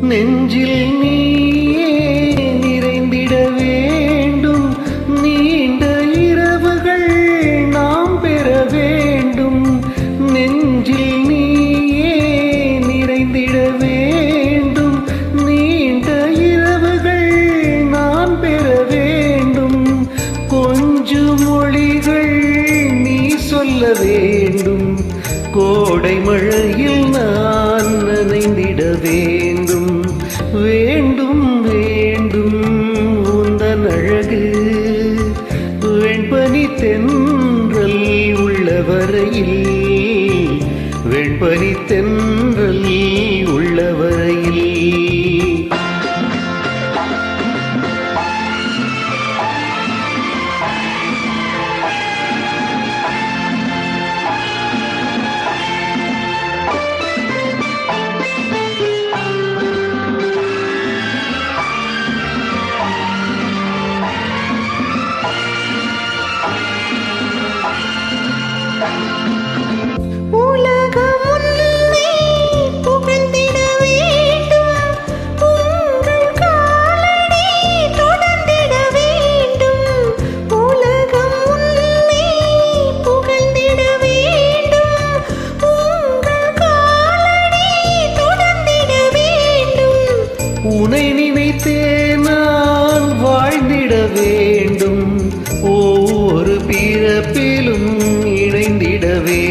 நெஞ்சில் நீயே நிறைந்திட வேண்டும். நீண்ட இரவுகள் நாம் பெற வேண்டும். நெஞ்சில் நீயே நிறைந்திட வேண்டும். நீண்ட இரவுகள் நாம் பெற வேண்டும். கொஞ்சம் மொழிகள் நீ சொல்ல வேண்டும். கோடை மழையில் நான் நனைந்திட வேண்டும். வேண்டும் வேண்டும் உந்தன் அழகு வெண்பனி தென்றல் உள்ளவரையில். வெண்பனி தென்றல் உள்ளவரையில். உனை நினைத்தே நான் வாழ்ந்திட வேண்டும். ஒவ்வொரு பிறப்பிலும் இணைந்திட வேண்டும்.